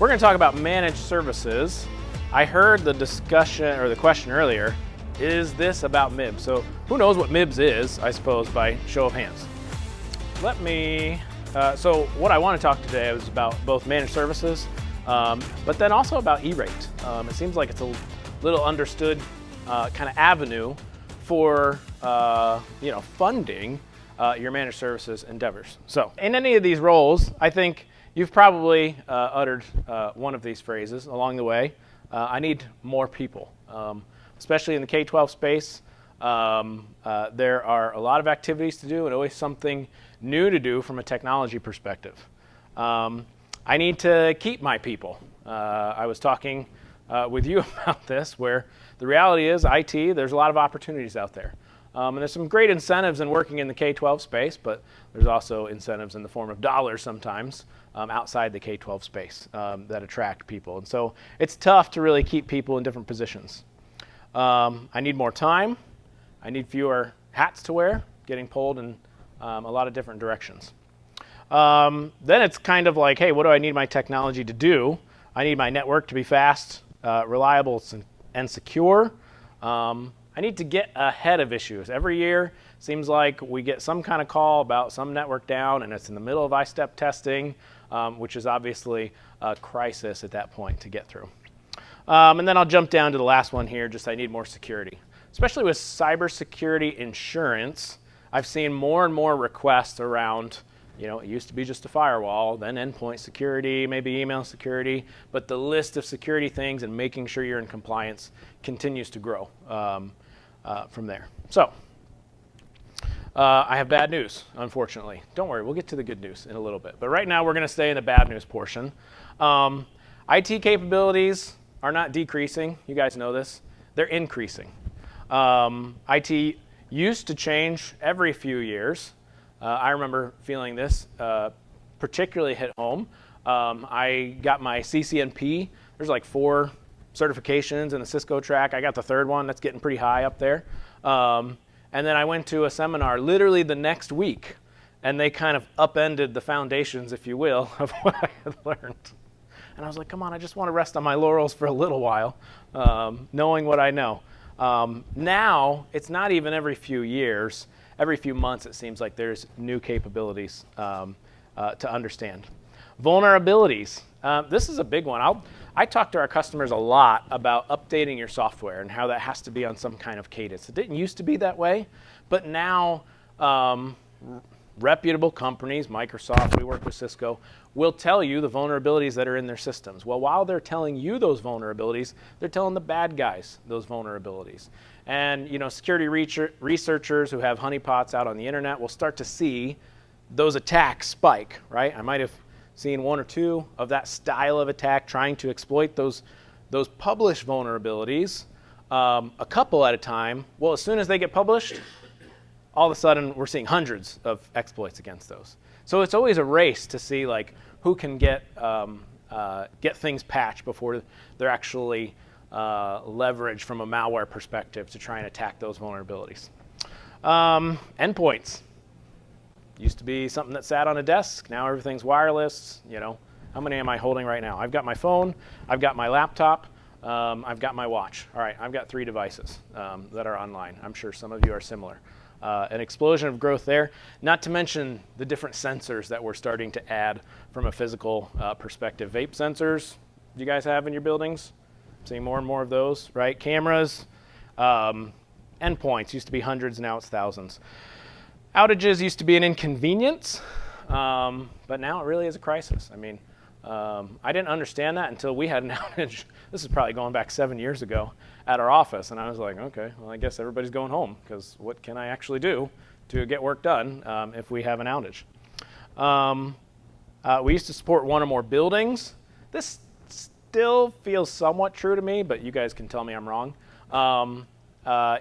We're going to talk about managed services. I heard the discussion or the question earlier, is this about MIBs? So who knows what MIBs is, I suppose, by show of hands. So what I want to talk today is about both managed services, but then also about E-rate. It seems like it's a little understood kind of avenue for funding your managed services endeavors. So in any of these roles, I think you've probably uttered one of these phrases along the way. I need more people, especially in the K-12 space. There are a lot of activities to do and always something new to do from a technology perspective. I need to keep my people. I was talking with you about this, where the reality is IT, there's a lot of opportunities out there. And there's some great incentives in working in the K-12 space, but there's also incentives in the form of dollars sometimes outside the K-12 space that attract people. And so it's tough to really keep people in different positions. I need more time. I need fewer hats to wear, getting pulled in a lot of different directions. Then it's kind of like, hey, what do I need my technology to do? I need my network to be fast, reliable, and secure. I need to get ahead of issues. Every year, seems like we get some kind of call about some network down, and it's in the middle of I-step testing, which is obviously a crisis at that point to get through. And then I'll jump down to the last one here, just I need more security. Especially with cybersecurity insurance, I've seen more and more requests around, it used to be just a firewall, then endpoint security, maybe email security, but the list of security things and making sure you're in compliance continues to grow from there. So, I have bad news, unfortunately. Don't worry, we'll get to the good news in a little bit. But right now we're going to stay in the bad news portion. IT capabilities are not decreasing. You guys know this. They're increasing. IT used to change every few years. I remember feeling this particularly hit home. I got my CCNP. There's like 4 certifications in the Cisco track. I got the 3rd one. That's getting pretty high up there. And then I went to a seminar literally the next week, and they kind of upended the foundations, if you will, of what I had learned. And I was like, come on, I just want to rest on my laurels for a little while, knowing what I know. Now, it's not even every few years. Every few months, it seems like there's new capabilities to understand. Vulnerabilities. This is a big one. I talk to our customers a lot about updating your software and how that has to be on some kind of cadence. It didn't used to be that way, but now reputable companies, Microsoft, we work with Cisco, will tell you the vulnerabilities that are in their systems. Well, while they're telling you those vulnerabilities, they're telling the bad guys those vulnerabilities. And security researchers who have honeypots out on the internet will start to see those attacks spike, right? I might have seen 1 or 2 of that style of attack trying to exploit those published vulnerabilities, a couple at a time. Well, as soon as they get published, all of a sudden we're seeing hundreds of exploits against those. So it's always a race to see like who can get things patched before they're actually leveraged from a malware perspective to try and attack those vulnerabilities. Endpoints. Used to be something that sat on a desk. Now everything's wireless. How many am I holding right now? I've got my phone, I've got my laptop, I've got my watch. All right, I've got 3 devices that are online. I'm sure some of you are similar. An explosion of growth there, not to mention the different sensors that we're starting to add from a physical perspective. Vape sensors, do you guys have in your buildings? Seeing more and more of those, right? Cameras, endpoints, used to be hundreds, now it's thousands. Outages used to be an inconvenience, but now it really is a crisis. I mean, I didn't understand that until we had an outage. This is probably going back 7 years ago at our office, and I was like, okay, well, I guess everybody's going home, because what can I actually do to get work done if we have an outage? We used to support 1 or more buildings. This still feels somewhat true to me, but you guys can tell me I'm wrong.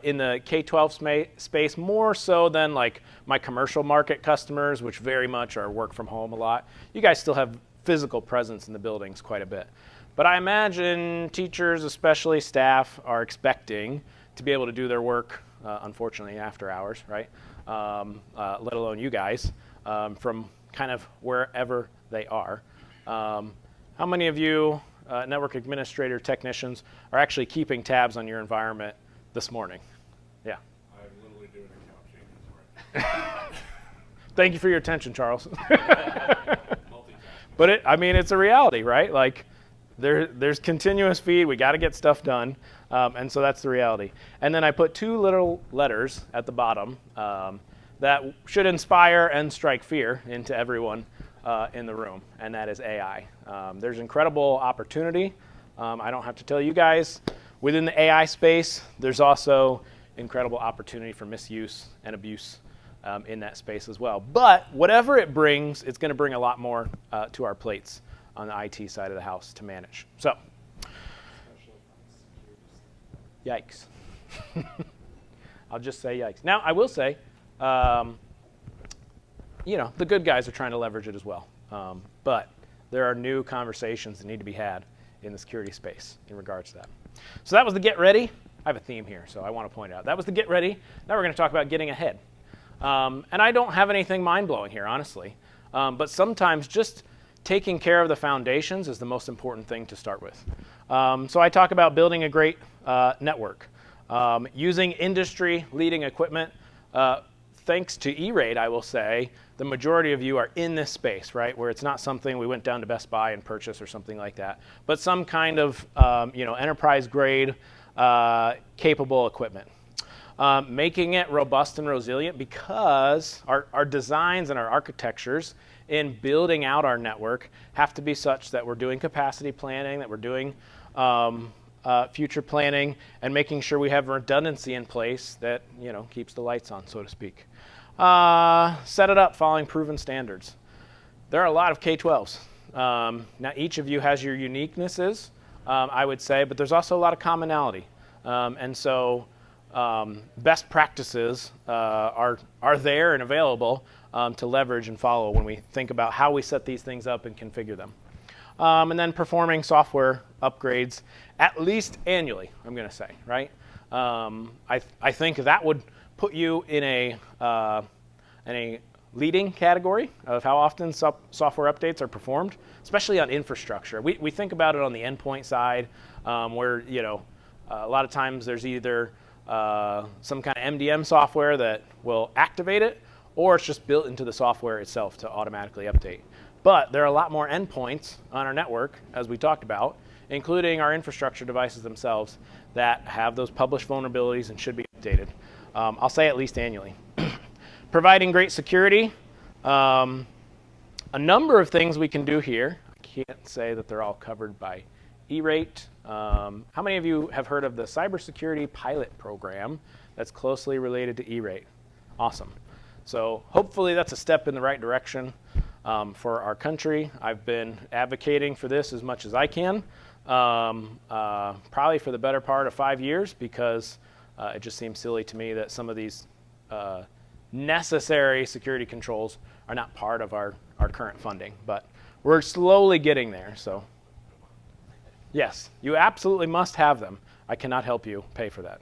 In the K-12 space, more so than like my commercial market customers, which very much are work from home a lot. You guys still have physical presence in the buildings quite a bit. But I imagine teachers, especially staff, are expecting to be able to do their work, unfortunately, after hours, right? Let alone you guys, from kind of wherever they are. How many of you network administrator technicians are actually keeping tabs on your environment this morning? Yeah. I'm literally doing account changes right now. Thank you for your attention, Charles. But I mean, it's a reality, right? Like, there's continuous feed. We got to get stuff done, and so that's the reality. And then I put two little letters at the bottom that should inspire and strike fear into everyone in the room, and that is AI. There's incredible opportunity. I don't have to tell you guys. Within the AI space, there's also incredible opportunity for misuse and abuse in that space as well. But whatever it brings, it's going to bring a lot more to our plates on the IT side of the house to manage. So, yikes. I'll just say yikes. Now, I will say, you know, the good guys are trying to leverage it as well. But there are new conversations that need to be had in the security space in regards to that. So that was the get ready. I have a theme here, so I want to point out. That was the get ready. Now we're going to talk about getting ahead. And I don't have anything mind-blowing here, honestly. But sometimes just taking care of the foundations is the most important thing to start with. So I talk about building a great network, using industry-leading equipment. Thanks to E-Rate, I will say, the majority of you are in this space, right, where it's not something we went down to Best Buy and purchased or something like that, but some kind of enterprise-grade capable equipment. Making it robust and resilient because our designs and our architectures in building out our network have to be such that we're doing capacity planning, that we're doing future planning, and making sure we have redundancy in place that keeps the lights on, so to speak. Set it up following proven standards. There are a lot of K-12s. Now each of you has your uniquenesses, I would say, but there's also a lot of commonality. And so best practices are there and available to leverage and follow when we think about how we set these things up and configure them. And then performing software upgrades at least annually, I'm going to say, right? I think that would put you in a leading category of how often software updates are performed, especially on infrastructure. We think about it on the endpoint side, where a lot of times there's either some kind of MDM software that will activate it, or it's just built into the software itself to automatically update. But there are a lot more endpoints on our network, as we talked about, including our infrastructure devices themselves that have those published vulnerabilities and should be updated. I'll say at least annually. Providing great security. A number of things we can do here. I can't say that they're all covered by E-Rate. How many of you have heard of the cybersecurity pilot program that's closely related to E-Rate? Awesome. So hopefully that's a step in the right direction for our country. I've been advocating for this as much as I can, probably for the better part of 5 years, because it just seems silly to me that some of these necessary security controls are not part of our current funding. But we're slowly getting there. So yes, you absolutely must have them. I cannot help you pay for that.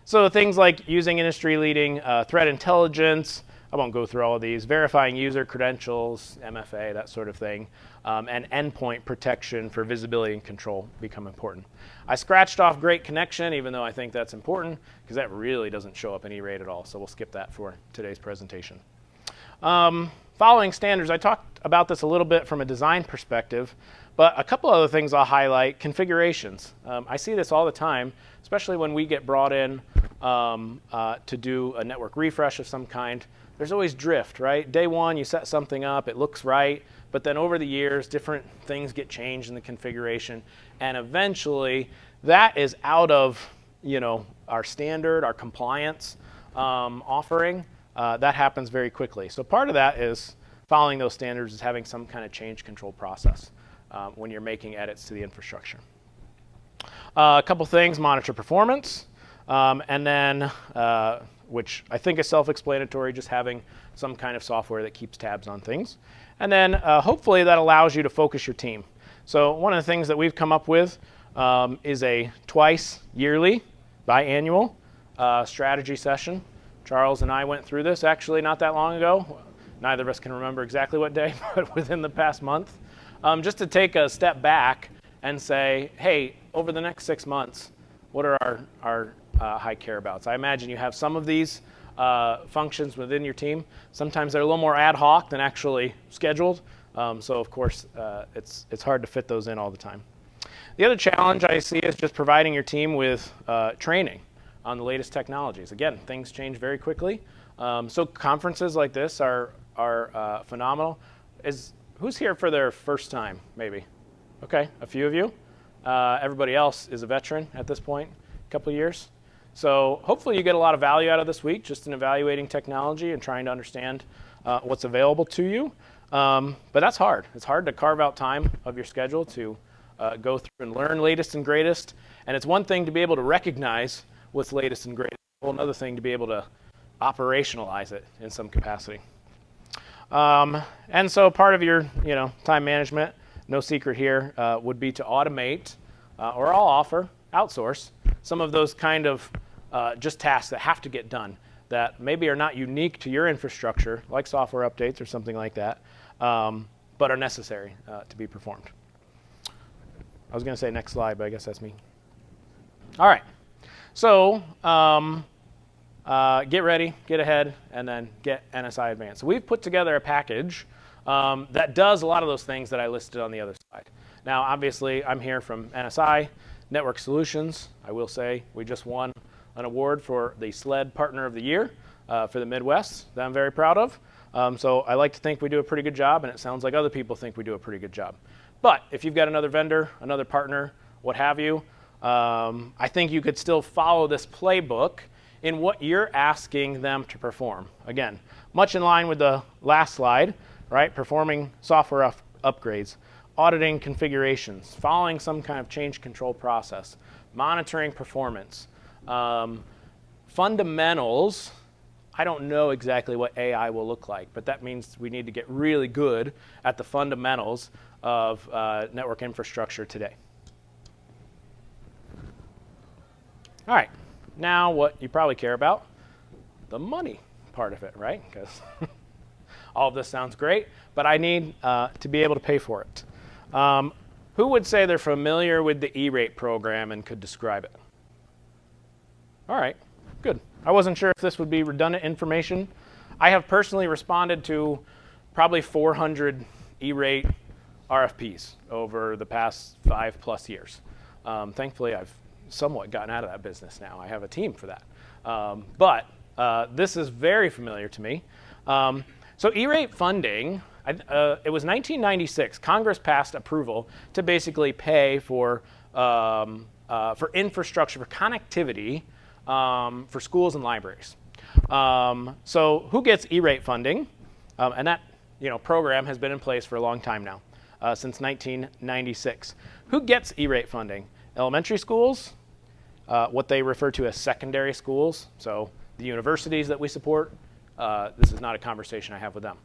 So things like using industry-leading threat intelligence, I won't go through all of these, verifying user credentials, MFA, that sort of thing, and endpoint protection for visibility and control become important. I scratched off great connection, even though I think that's important, because that really doesn't show up in E-Rate at all, so we'll skip that for today's presentation. Following standards, I talked about this a little bit from a design perspective, but a couple other things I'll highlight. Configurations. I see this all the time, especially when we get brought in to do a network refresh of some kind. There's always drift, right? Day one, you set something up, it looks right, but then over the years, different things get changed in the configuration, and eventually that is out of our standard, our compliance offering. That happens very quickly. So part of that is following those standards is having some kind of change control process when you're making edits to the infrastructure. A couple things, monitor performance, and then, which I think is self-explanatory, just having some kind of software that keeps tabs on things. And then hopefully that allows you to focus your team. So one of the things that we've come up with is a twice yearly, biannual strategy session. Charles and I went through this actually not that long ago. neither of us can remember exactly what day, but within the past month, just to take a step back and say, hey, over the next 6 months, what are our high care abouts? I imagine you have some of these functions within your team. Sometimes they're a little more ad hoc than actually scheduled. So of course, it's hard to fit those in all the time. The other challenge I see is just providing your team with training on the latest technologies. Again, things change very quickly. So conferences like this are phenomenal. Who's here for their first time, maybe? Okay, a few of you. Everybody else is a veteran at this point, a couple of years. So hopefully you get a lot of value out of this week just in evaluating technology and trying to understand what's available to you. But that's hard. It's hard to carve out time of your schedule to go through and learn latest and greatest. And it's one thing to be able to recognize what's latest and greatest. A whole another thing to be able to operationalize it in some capacity. And so part of your time management, no secret here, would be to automate, or I'll offer, outsource some of those kind of just tasks that have to get done that maybe are not unique to your infrastructure, like software updates or something like that, but are necessary to be performed. I was going to say next slide, but I guess that's me. All right. So get ready, get ahead, and then get NSI Advanced. So we've put together a package that does a lot of those things that I listed on the other side. Now, obviously, I'm here from NSI, Network Solutions. I will say we just won an award for the SLED Partner of the Year for the Midwest that I'm very proud of. So I like to think we do a pretty good job, and it sounds like other people think we do a pretty good job. But if you've got another vendor, another partner, what have you, I think you could still follow this playbook in what you're asking them to perform. Again, much in line with the last slide, right? Performing software upgrades, auditing configurations, following some kind of change control process, monitoring performance. Fundamentals, I don't know exactly what AI will look like, but that means we need to get really good at the fundamentals of network infrastructure today. All right, now what you probably care about, the money part of it, right? Because all of this sounds great, but I need to be able to pay for it. Who would say they're familiar with the E-rate program and could describe it? All right, good. I wasn't sure if this would be redundant information. I have personally responded to probably 400 E-rate RFPs over the past 5+ years. Thankfully, I've somewhat gotten out of that business now. I have a team for that. But this is very familiar to me. So E-rate funding, it was 1996. Congress passed approval to basically pay for infrastructure, for connectivity for schools and libraries. So who gets E-rate funding? And that program has been in place for a long time now, since 1996. Who gets E-rate funding? Elementary schools, what they refer to as secondary schools, so the universities that we support. This is not a conversation I have with them.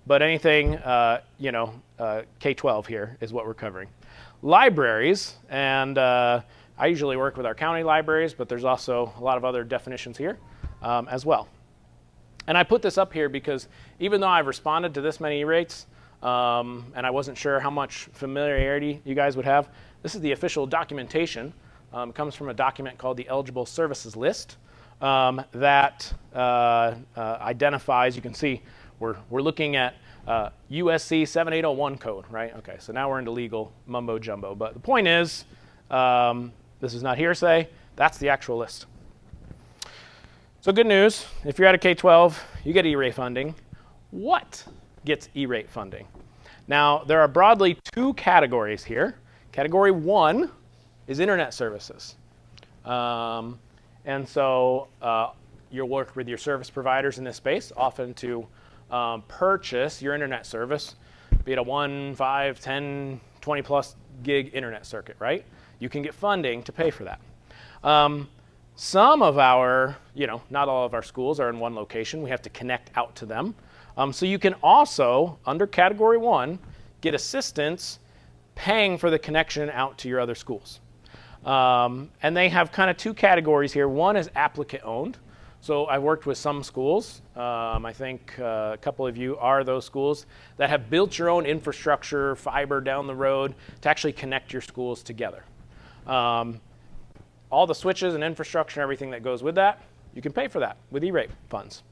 But anything, K-12 here is what we're covering. Libraries, and I usually work with our county libraries, but there's also a lot of other definitions here as well. And I put this up here because even though I've responded to this many E-rates, and I wasn't sure how much familiarity you guys would have, this is the official documentation. It comes from a document called the Eligible Services List that identifies, you can see, we're looking at USC 7801 code, right? Okay, so now we're into legal mumbo jumbo. But the point is, this is not hearsay, that's the actual list. So good news, if you're at a K-12, you get E-rate funding. What gets E-rate funding? Now, there are broadly two categories here. Category 1 is internet services. And so you'll work with your service providers in this space, often to purchase your internet service, be it a 1, 5, 10, 20+ gig internet circuit, right? You can get funding to pay for that. Some of our, not all of our schools are in one location. We have to connect out to them. So you can also, under Category 1, get assistance paying for the connection out to your other schools. And they have kind of two categories here. One is applicant-owned, So I worked with some schools. I think a couple of you are those schools that have built your own infrastructure, fiber down the road to actually connect your schools together. All the switches and infrastructure and everything that goes with that, you can pay for that with E-rate funds.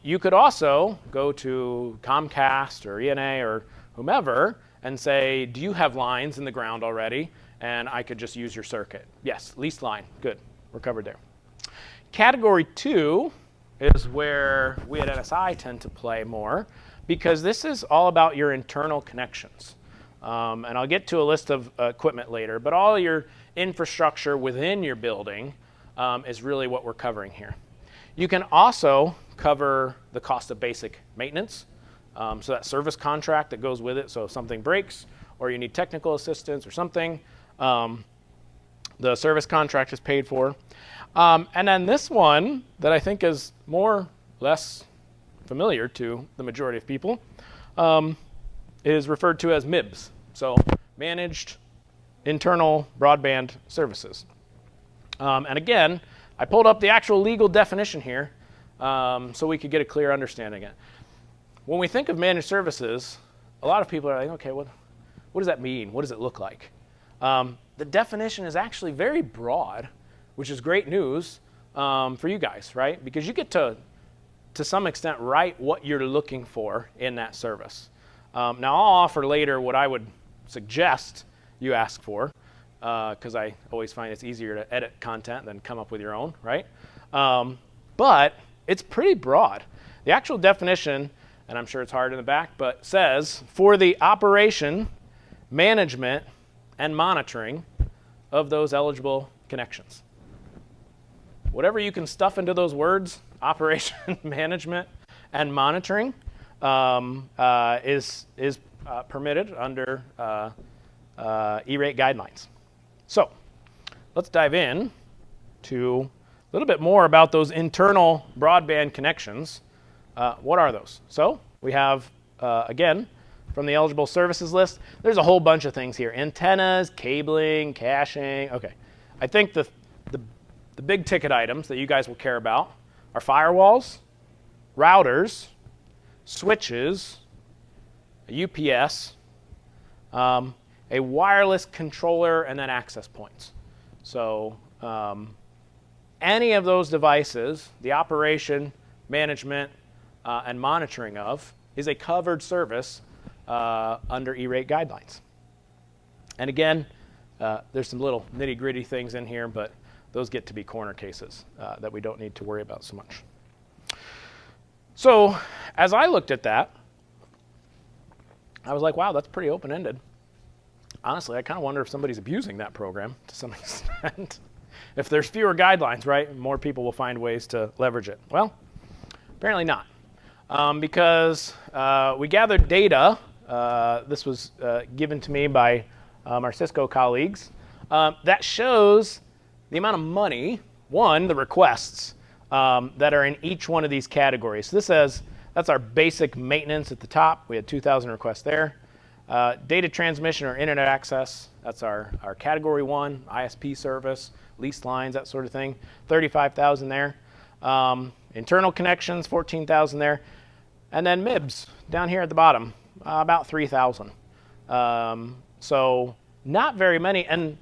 You could also go to Comcast or ENA or whomever and say, do you have lines in the ground already? And I could just use your circuit. Yes, leased line. Good. We're covered there. Category 2 is where we at NSI tend to play more, because this is all about your internal connections. And I'll get to a list of equipment later, but all your infrastructure within your building is really what we're covering here. You can also cover the cost of basic maintenance, so that service contract that goes with it. So if something breaks or you need technical assistance or something, the service contract is paid for. And then this one that I think is less familiar to the majority of people is referred to as MIBS, so Managed Internal Broadband Services. And again, I pulled up the actual legal definition here so we could get a clear understanding of it. When we think of managed services, a lot of people are like, okay, what does that mean? What does it look like? The definition is actually very broad, which is great news for you guys, right? Because you get to some extent, write what you're looking for in that service. Now, I'll offer later what I would suggest you ask for, because I always find it's easier to edit content than come up with your own, right? But it's pretty broad. The actual definition, and I'm sure it's hard in the back, but says, for the operation, management, and monitoring of those eligible connections. Whatever you can stuff into those words, operation, management, and monitoring, is permitted under E-rate guidelines. So let's dive in to a little bit more about those internal broadband connections. What are those? So we have, again, from the eligible services list, there's a whole bunch of things here. Antennas, cabling, caching. Okay, I think the big ticket items that you guys will care about are firewalls, routers, switches, a UPS, a wireless controller, and then access points. So any of those devices, the operation, management, and monitoring of is a covered service under E-rate guidelines. And again, there's some little nitty-gritty things in here, but those get to be corner cases that we don't need to worry about so much. So as I looked at that, I was like, wow, that's pretty open-ended. Honestly, I kind of wonder if somebody's abusing that program to some extent. If there's fewer guidelines, right, more people will find ways to leverage it. Well, apparently not. Because we gathered data, this was given to me by our Cisco colleagues, that shows the amount of money, the requests that are in each one of these categories. So this says, that's our basic maintenance at the top. We had 2,000 requests there. Data transmission or internet access, that's our category 1, ISP service, leased lines, that sort of thing, 35,000 there. Internal connections, 14,000 there. And then MIBS down here at the bottom, about 3,000. So not very many. And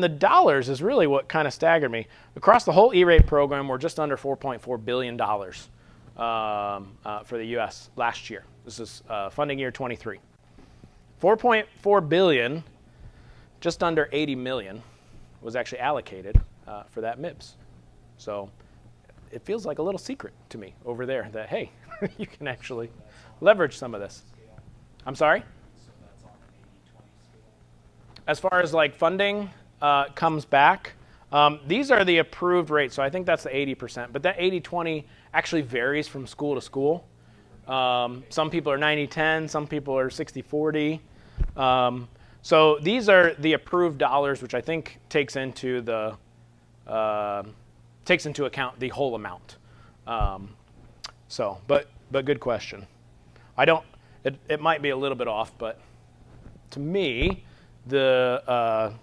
the dollars is really what kind of staggered me. Across the whole E-rate program, we're just under $4.4 billion for the U.S. last year. This is funding year 23. 4.4 billion, just under 80 million, was actually allocated for that MIBS. So it feels like a little secret to me over there that, hey, you can actually leverage some of this. I'm sorry? So that's on an 80-20 scale. As far as like funding comes back, these are the approved rates. So I think that's the 80%. But that 80-20 actually varies from school to school. Some people are 90-10, some people are 60-40. So these are the approved dollars, which I think takes into account the whole amount. But good question. It might be a little bit off, but to me, the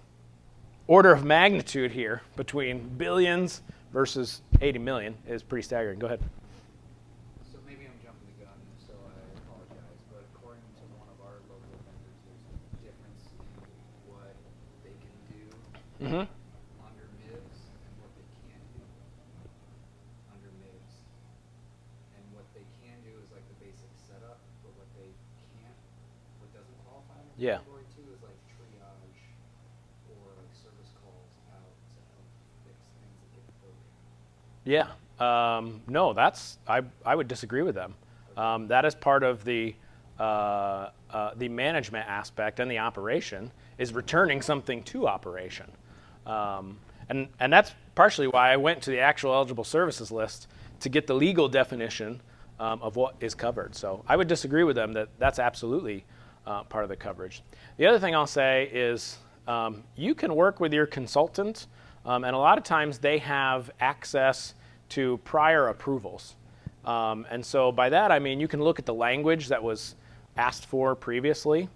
order of magnitude here between billions versus 80 million is pretty staggering. Go ahead. So maybe I'm jumping the gun, so I apologize, but according to one of our local vendors, there's a difference in what they can do under MIBs and what they can't do under MIBs. And what they can do is like the basic setup, but what they can't, what doesn't qualify in Yeah. category 2 is like triage or like service calls out to help fix things that get broken. Yeah. No, I would disagree with them. That is part of the management aspect and the operation is returning something to operation. And that's partially why I went to the actual eligible services list to get the legal definition of what is covered. So I would disagree with them that that's absolutely part of the coverage. The other thing I'll say is you can work with your consultant, and a lot of times they have access to prior approvals. And so by that I mean you can look at the language that was asked for previously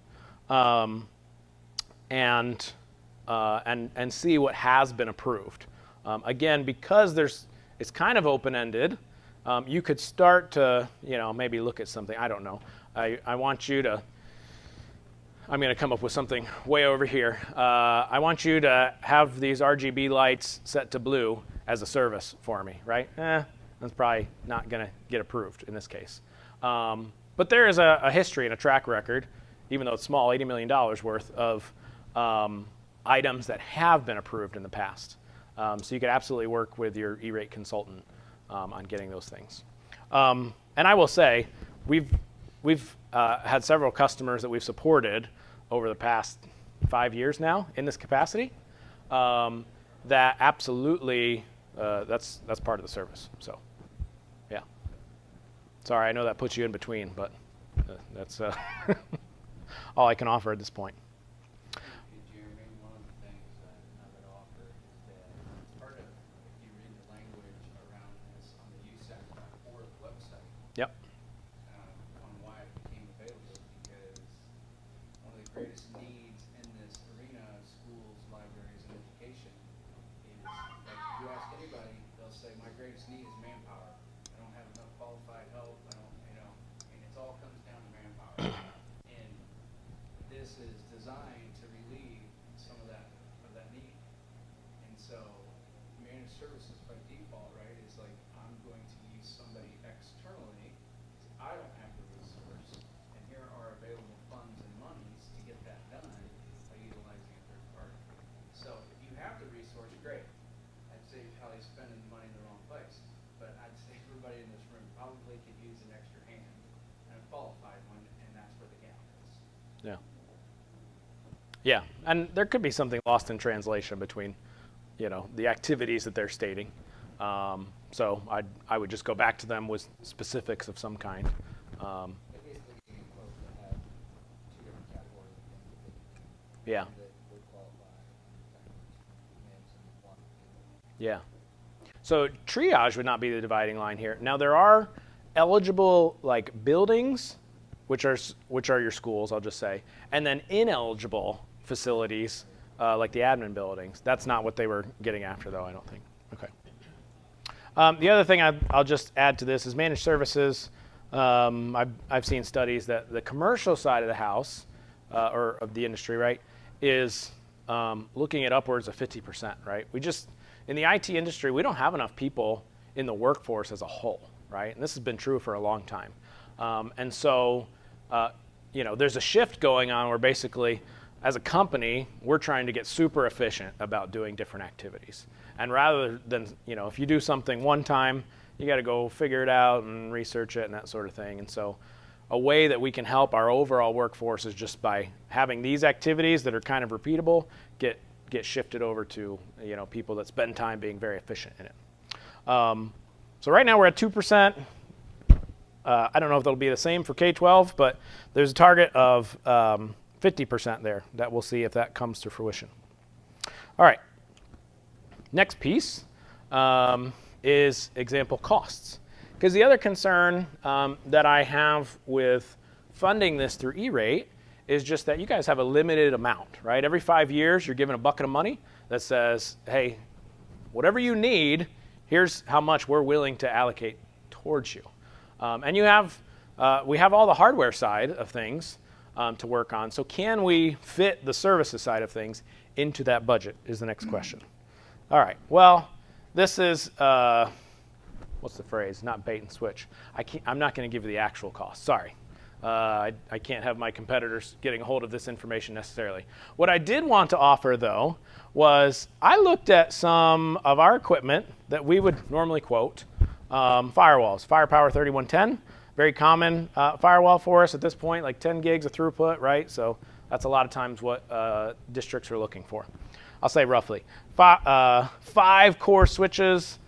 and see what has been approved. Again, because it's kind of open-ended, you could start to maybe look at something. I don't know. I want you to, I'm going to come up with something way over here. I want you to have these RGB lights set to blue as a service for me, right? That's probably not going to get approved in this case. But there is a history and a track record, even though it's small, $80 million worth of items that have been approved in the past. So you could absolutely work with your E-rate consultant on getting those things. And I will say, we've had several customers that we've supported over the past 5 years now in this capacity. That absolutely, that's part of the service. So, yeah. Sorry, I know that puts you in between, but that's all I can offer at this point. Jeremy, one of the things that I would offer is that part of, if you read the language around this on the USAC.org website, Yep. on why it became available, because one of the greatest needs in this arena of schools, libraries, and education is, like, if you ask anybody, they'll say, my greatest need is manpower. I don't have enough qualified help. I don't, and it all comes down to manpower. And this is designed to relieve some of that need. And so managed services by default, right, is like, I'm going to use somebody externally. I don't have the resource, and here are available funds and monies to get that done by utilizing a third party. So if you have the resource, great. I'd say you're probably spending the money in the wrong place. But I'd say everybody in this room probably could use an extra hand and a qualified one, and that's where the gap is. Yeah. Yeah, and there could be something lost in translation between, the activities that they're stating. So I would just go back to them with specifics of some kind. It basically became close to have two different categories of things that they Yeah. that would qualify under MIBs and one. Yeah. So triage would not be the dividing line here. Now there are eligible buildings, which are your schools, I'll just say, and then ineligible facilities like the admin buildings. That's not what they were getting after, though, I don't think. Okay. The other thing I'll just add to this is managed services. I've seen studies that the commercial side of the house or of the industry, right, is looking at upwards of 50%, right? In the IT industry, we don't have enough people in the workforce as a whole, right? And this has been true for a long time. And so, there's a shift going on where basically, as a company, we're trying to get super efficient about doing different activities. And rather than, if you do something one time, you got to go figure it out and research it and that sort of thing. And so a way that we can help our overall workforce is just by having these activities that are kind of repeatable get shifted over to, people that spend time being very efficient in it. So right now we're at 2%. I don't know if that'll be the same for K-12, but there's a target of 50% there that we'll see if that comes to fruition. All right. Next piece is example costs. Because the other concern that I have with funding this through E-rate is just that you guys have a limited amount, right? Every 5 years, you're given a bucket of money that says, hey, whatever you need, here's how much we're willing to allocate towards you. And we have all the hardware side of things to work on. So can we fit the services side of things into that budget is the next question. All right, well, this is, what's the phrase? Not bait and switch. I'm not going to give you the actual cost, sorry. I can't have my competitors getting a hold of this information necessarily. What I did want to offer, though, was I looked at some of our equipment that we would normally quote, firewalls, Firepower 3110, very common firewall for us at this point, like 10 gigs of throughput, right? So that's a lot of times what districts are looking for. I'll say roughly. 5 core switches.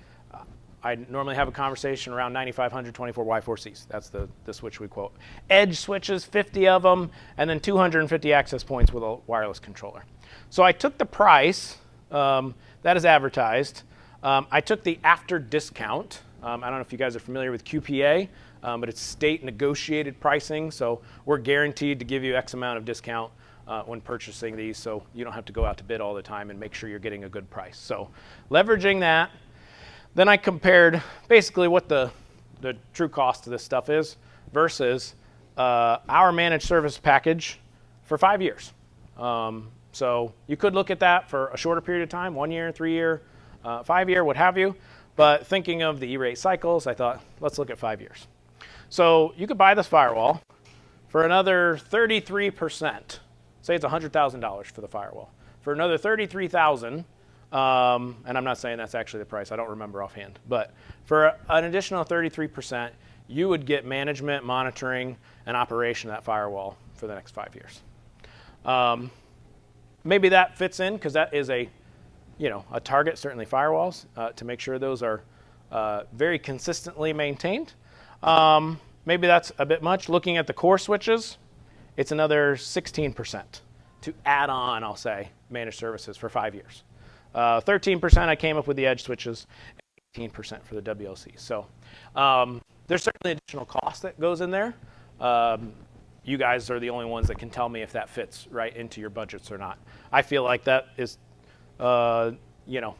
I normally have a conversation around 9500 24Y4Cs. That's the switch we quote. Edge switches, 50 of them, and then 250 access points with a wireless controller. So I took the price that is advertised. I took the after discount. I don't know if you guys are familiar with QPA, but it's state negotiated pricing. So we're guaranteed to give you X amount of discount when purchasing these, so you don't have to go out to bid all the time and make sure you're getting a good price. So leveraging that, then I compared basically what the true cost of this stuff is versus our managed service package for 5 years. So you could look at that for a shorter period of time, 1 year, 3 year, 5 year, what have you. But thinking of the E-rate cycles, I thought, let's look at 5 years. So you could buy this firewall for another 33%. Say it's $100,000 for the firewall. For another $33,000, and I'm not saying that's actually the price, I don't remember offhand, but for an additional 33%, you would get management, monitoring, and operation of that firewall for the next 5 years. Maybe that fits in because that is a target, certainly firewalls, to make sure those are very consistently maintained. Maybe that's a bit much. Looking at the core switches, it's another 16% to add on, I'll say, managed services for 5 years. 13% I came up with the edge switches, and 18% for the WLC. So there's certainly additional cost that goes in there. You guys are the only ones that can tell me if that fits right into your budgets or not. I feel like that is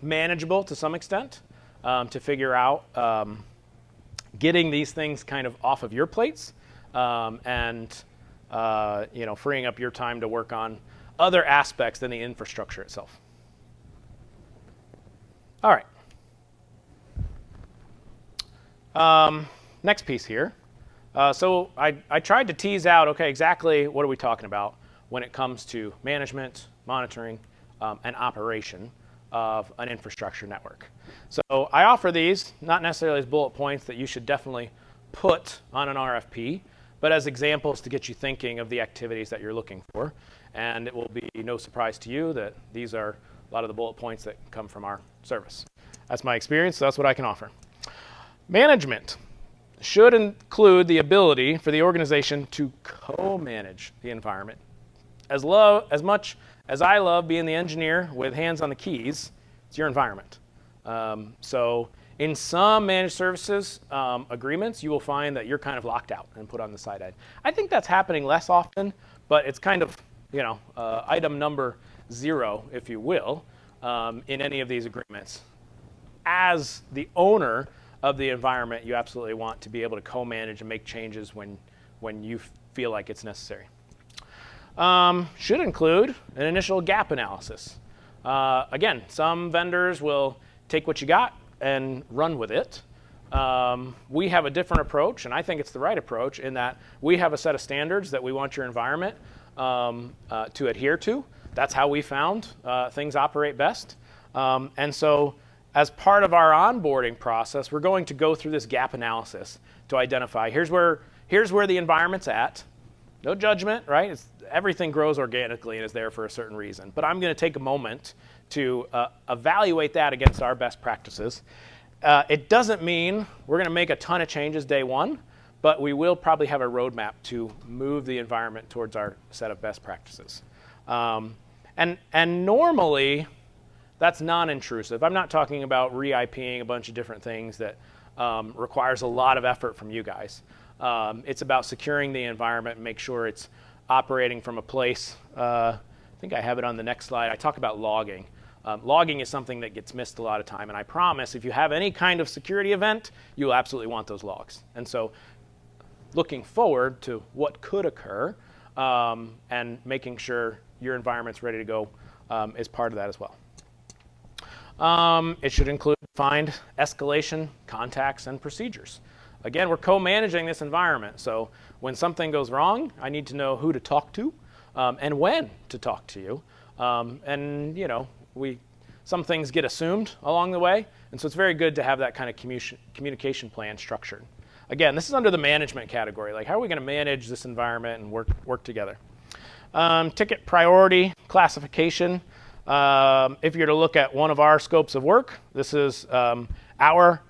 manageable to some extent to figure out getting these things kind of off of your plates and freeing up your time to work on other aspects than the infrastructure itself. All right. Next piece here. So I tried to tease out, okay, exactly what are we talking about when it comes to management, monitoring, and operation of an infrastructure network. So I offer these not necessarily as bullet points that you should definitely put on an RFP, but as examples to get you thinking of the activities that you're looking for. And it will be no surprise to you that these are a lot of the bullet points that come from our service. That's my experience, so that's what I can offer. Management should include the ability for the organization to co-manage the environment. As much as I love being the engineer with hands on the keys, it's your environment. So in some managed services agreements, you will find that you're kind of locked out and put on the side end. I think that's happening less often, but it's kind of item number 0, if you will, in any of these agreements. As the owner of the environment, you absolutely want to be able to co-manage and make changes when you feel like it's necessary. Should include an initial gap analysis. Again, some vendors will take what you got and run with it. We have a different approach, and I think it's the right approach in that we have a set of standards that we want your environment to adhere to. That's how we found things operate best. And so as part of our onboarding process, we're going to go through this gap analysis to identify here's where the environment's at. No judgment, right? Everything grows organically and is there for a certain reason. But I'm going to take a moment to evaluate that against our best practices. It doesn't mean we're going to make a ton of changes day one, but we will probably have a roadmap to move the environment towards our set of best practices. And normally, that's non-intrusive. I'm not talking about re-IPing a bunch of different things that requires a lot of effort from you guys. It's about securing the environment and make sure it's operating from a place. I think I have it on the next slide. I talk about logging. Logging is something that gets missed a lot of time, and I promise if you have any kind of security event, you'll absolutely want those logs. And so looking forward to what could occur and making sure your environment's ready to go is part of that as well. It should include defined escalation, contacts, and procedures. Again, we're co-managing this environment, so when something goes wrong, I need to know who to talk to and when to talk to you. And you know, some things get assumed along the way, and so it's very good to have that kind of communication plan structured. Again, this is under the management category. Like, how are we going to manage this environment and work together? Ticket priority classification. If you're to look at one of our scopes of work, this is our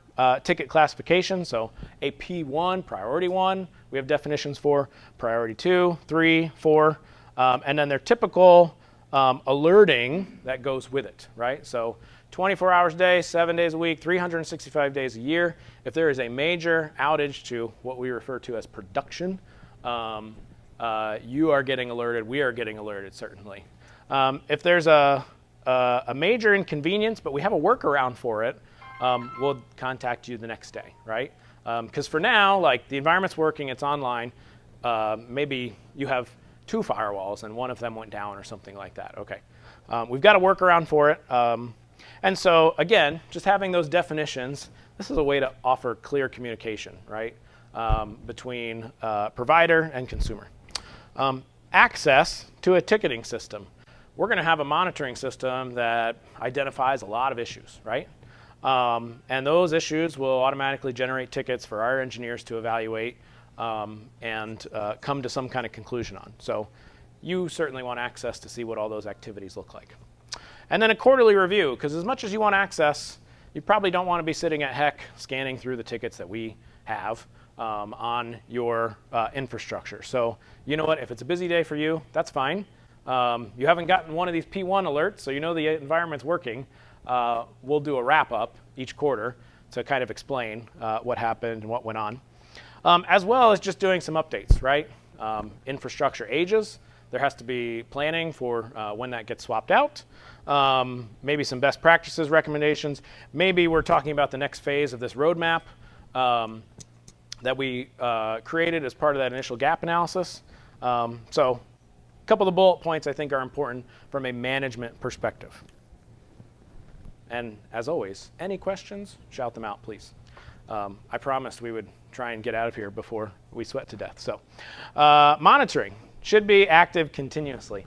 ticket classification. So a P1, priority 1, we have definitions for priority 2, 3, 4, and then their typical alerting that goes with it, right? So 24 hours a day, 7 days a week, 365 days a year. If there is a major outage to what we refer to as production, you are getting alerted, we are getting alerted, certainly. If there's a major inconvenience, but we have a workaround for it, we'll contact you the next day, right? Because for now, like, the environment's working, it's online, maybe you have 2 firewalls and one of them went down or something like that. Okay, we've got a workaround for it. And so again, just having those definitions, this is a way to offer clear communication, right, between provider and consumer. Access to a ticketing system. We're going to have a monitoring system that identifies a lot of issues, right? And those issues will automatically generate tickets for our engineers to evaluate and come to some kind of conclusion on. So you certainly want access to see what all those activities look like. And then a quarterly review, because as much as you want access, you probably don't want to be sitting at HEC scanning through the tickets that we have on your infrastructure. So you know what, if it's a busy day for you, that's fine. You haven't gotten one of these P1 alerts, so you know the environment's working. We'll do a wrap-up each quarter to kind of explain what happened and what went on. As well as just doing some updates, right? Infrastructure ages. There has to be planning for when that gets swapped out. Maybe some best practices recommendations. Maybe we're talking about the next phase of this roadmap that we created as part of that initial gap analysis. So a couple of the bullet points I think are important from a management perspective. And as always, any questions, shout them out, please. I promised we would try and get out of here before we sweat to death. So monitoring should be active continuously.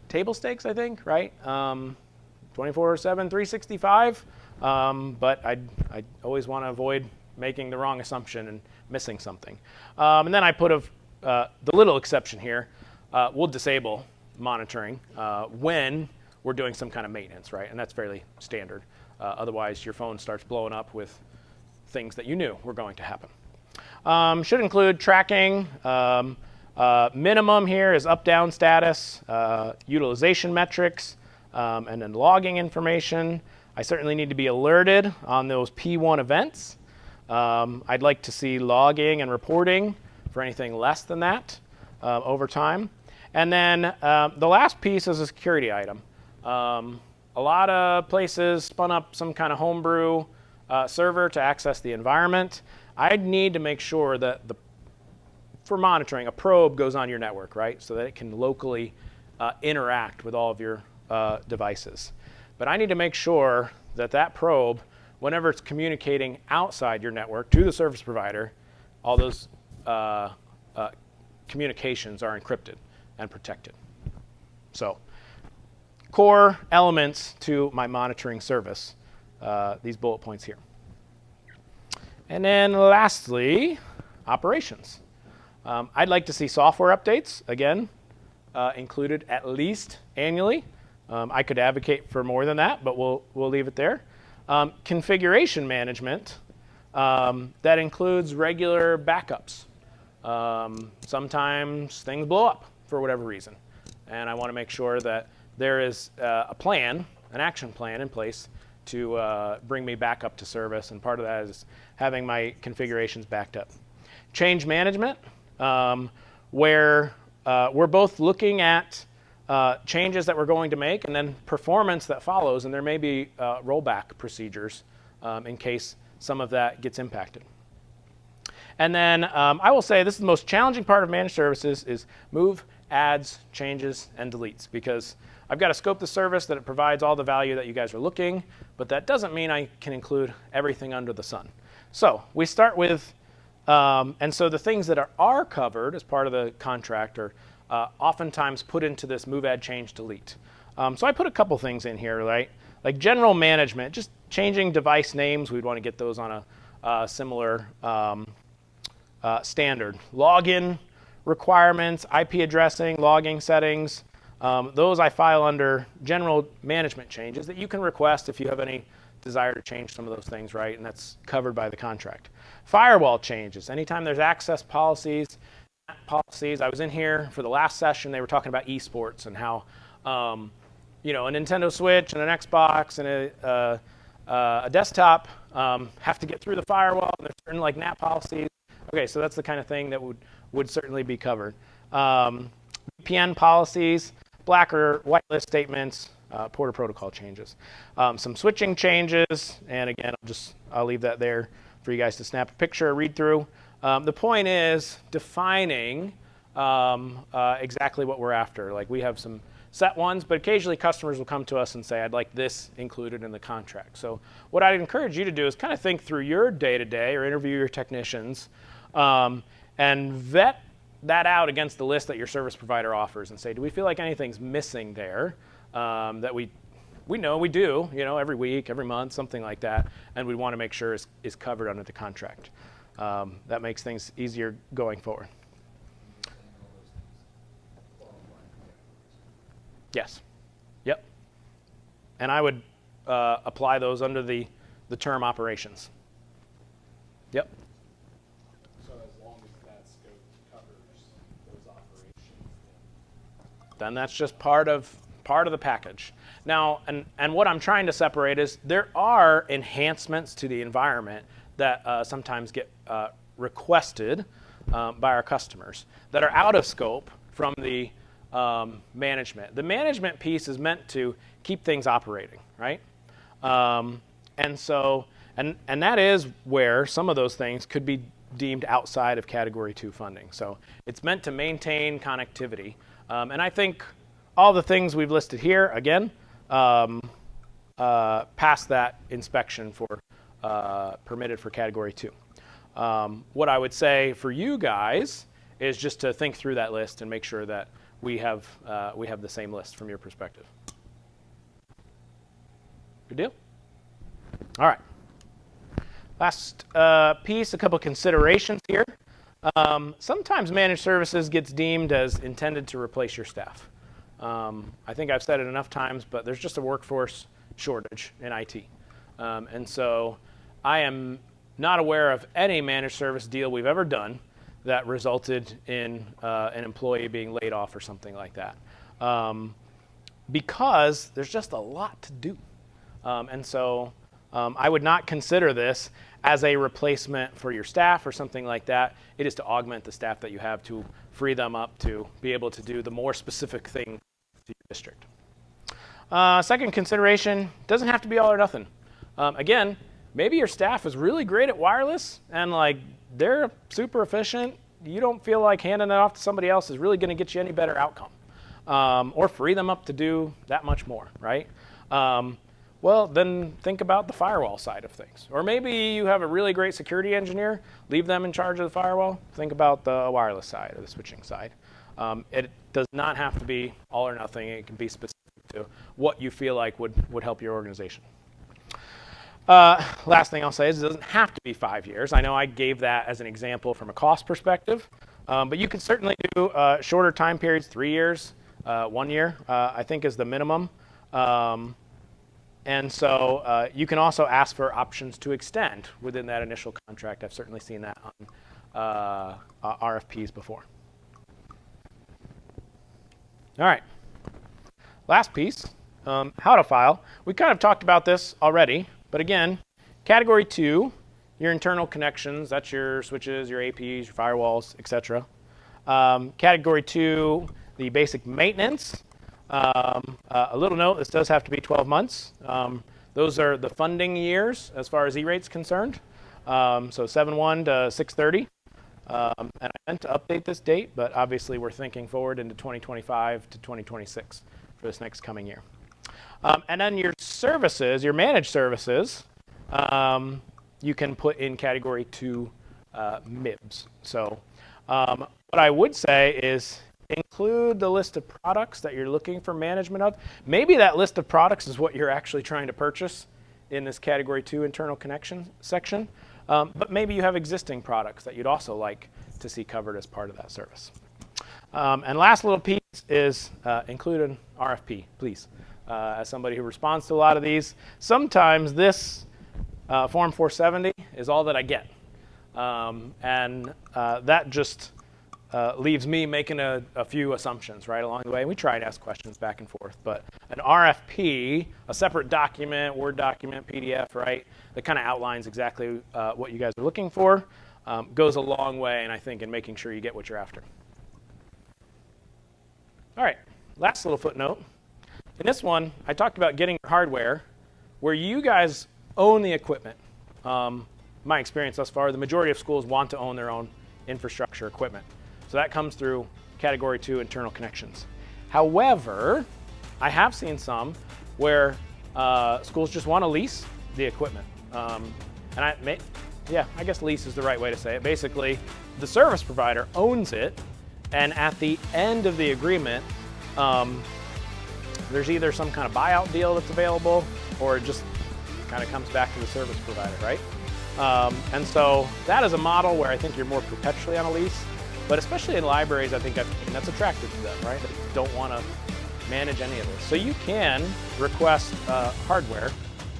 Table stakes, I think, right? 24/7, 365. But I always want to avoid making the wrong assumption and missing something. And then I put the little exception here. We'll disable monitoring when we're doing some kind of maintenance, right? And that's fairly standard. Otherwise, your phone starts blowing up with things that you knew were going to happen. Should include tracking. Minimum here is up-down status, utilization metrics, and then logging information. I certainly need to be alerted on those P1 events. I'd like to see logging and reporting for anything less than that over time. And then the last piece is a security item. A lot of places spun up some kind of homebrew server to access the environment. I'd need to make sure that for monitoring, a probe goes on your network, right? So that it can locally interact with all of your devices. But I need to make sure that that probe, whenever it's communicating outside your network to the service provider, all those communications are encrypted and protected. So core elements to my monitoring service, these bullet points here. And then lastly, operations. I'd like to see software updates, again, included at least annually. I could advocate for more than that, but we'll leave it there. Configuration management, that includes regular backups. Sometimes things blow up for whatever reason, and I want to make sure that there is a plan, an action plan in place to bring me back up to service, and part of that is having my configurations backed up. Change management, where we're both looking at changes that we're going to make, and then performance that follows, and there may be rollback procedures in case some of that gets impacted. And then I will say this is the most challenging part of managed services is move, adds, changes, and deletes, because I've got to scope the service that it provides all the value that you guys are looking, but that doesn't mean I can include everything under the sun. So we start with, and so the things that are covered as part of the contract are oftentimes put into this move, add, change, delete. So I put a couple things in here, right? Like general management, just changing device names. We'd want to get those on a similar standard. Login requirements, IP addressing, logging settings. Those I file under general management changes that you can request if you have any desire to change some of those things, right? And that's covered by the contract. Firewall changes. Anytime there's access policies, I was in here for the last session. They were talking about esports and how, you know, a Nintendo Switch and an Xbox and a desktop have to get through the firewall. And there's certain like NAT policies. Okay, so that's the kind of thing that would certainly be covered. VPN policies, black or whitelist statements, Porter protocol changes. Some switching changes, and again, I'll leave that there for you guys to snap a picture or read through. The point is defining exactly what we're after. Like we have some set ones, but occasionally customers will come to us and say, I'd like this included in the contract. So what I'd encourage you to do is kind of think through your day-to-day or interview your technicians and vet that out against the list that your service provider offers and say, do we feel like anything's missing there that we know we do, you know, every week, every month, something like that, and we want to make sure is covered under the contract. That makes things easier going forward. Yes. Yep. And I would apply those under the term operations. Yep. So as long as that scope covers those operations, then that's just part of the package. Now, and what I'm trying to separate is there are enhancements to the environment that sometimes get requested by our customers that are out of scope from the management. The management piece is meant to keep things operating, right? And so, and that is where some of those things could be deemed outside of Category 2 funding. So it's meant to maintain connectivity. And I think all the things we've listed here, again, pass that inspection for permitted for Category 2. What I would say for you guys is just to think through that list and make sure that we have the same list from your perspective. Good deal? All right. Last piece, a couple considerations here. Sometimes managed services gets deemed as intended to replace your staff. I think I've said it enough times, but there's just a workforce shortage in IT. And so I am not aware of any managed service deal we've ever done that resulted in an employee being laid off or something like that. Because there's just a lot to do. And so I would not consider this as a replacement for your staff or something like that. It is to augment the staff that you have to free them up to be able to do the more specific thing to your district. Second consideration, doesn't have to be all or nothing. Again, maybe your staff is really great at wireless and like they're super efficient. You don't feel like handing it off to somebody else is really going to get you any better outcome or free them up to do that much more, right? Well, then think about the firewall side of things. Or maybe you have a really great security engineer, leave them in charge of the firewall. Think about the wireless side or the switching side. It does not have to be all or nothing. It can be specific to what you feel like would help your organization. Last thing I'll say is it doesn't have to be 5 years. I know I gave that as an example from a cost perspective, but you could certainly do shorter time periods, 3 years, 1 year, I think is the minimum. And so you can also ask for options to extend within that initial contract. I've certainly seen that on RFPs before. All right. Last piece, how to file. We kind of talked about this already, but again, Category 2, your internal connections, that's your switches, your APs, your firewalls, etc. Category 2, the basic maintenance. A little note, this does have to be 12 months. Those are the funding years as far as E-rate's concerned. So 7/1 to 6/30. And I meant to update this date, but obviously we're thinking forward into 2025 to 2026 for this next coming year. And then your services, your managed services, you can put in category 2 MIBs. So what I would say is include the list of products that you're looking for management of. Maybe that list of products is what you're actually trying to purchase in this category 2 internal connection section. But maybe you have existing products that you'd also like to see covered as part of that service. And last little piece is include an RFP, please. As somebody who responds to a lot of these, sometimes this Form 470 is all that I get. And that just leaves me making a few assumptions right along the way. We try to ask questions back and forth, but an RFP, a separate document, Word document, PDF, right, that kind of outlines exactly what you guys are looking for, goes a long way, and I think in making sure you get what you're after. All right, last little footnote. In this one, I talked about getting your hardware where you guys own the equipment. My experience thus far, the majority of schools want to own their own infrastructure equipment. So that comes through category 2 internal connections. However, I have seen some where schools just want to lease the equipment. I guess lease is the right way to say it. Basically, the service provider owns it, and at the end of the agreement, there's either some kind of buyout deal that's available, or it just kind of comes back to the service provider, right? And so that is a model where I think you're more perpetually on a lease, but especially in libraries, I think that's attractive to them, right? They don't want to manage any of this. So you can request hardware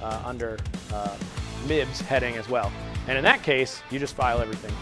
under MIBS heading as well. And in that case, you just file everything